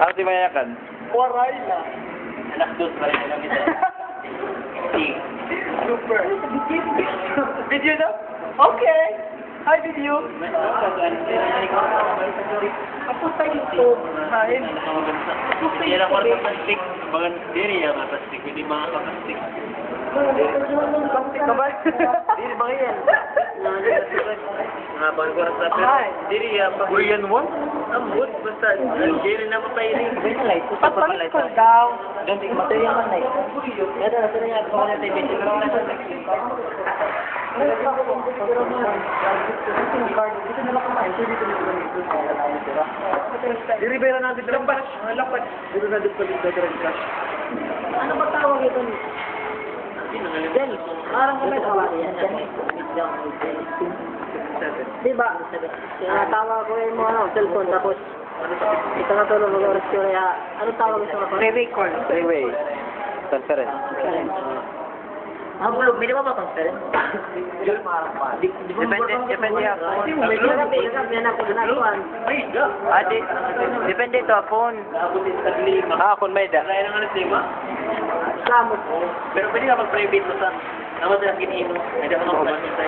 Ano di mayakan? Waray na. Anak dos pa rin lang ito. Super. Video na? Okay. Hi, video. Ako sa YouTube. Kain. Hindi lang ako plastic. Bagan diri ya plastic. Hindi mga plastic. Plastic ka ba? Diri mga yan. Nga bagan ko sa Ay. diri ya pa. Korean one? Ambot basta diri na pa tayo. Patalis ko daw. Ganti material man nay. Kada na sila nga ko na TV. Diri ba na natin lampas? Lampas. Diri na dito dito dito. Ano ba tawag ito? Del, parang may tawag yan. Diba? Tawag ko yung mga cellphone tapos ito na tulong mag-oras ko kaya ano tawag ito ako? Re-record. Freeway. Conference. Bulog, may di ba ba conference? Depende ako. Medyo kami yan ako ginagawa. Ate, depende to phone. Kung may da. Kaya nang ano tema? Samot. Pero pwede ka mag-private mo sa naman sa kiniino. Hindi ako mag-private sa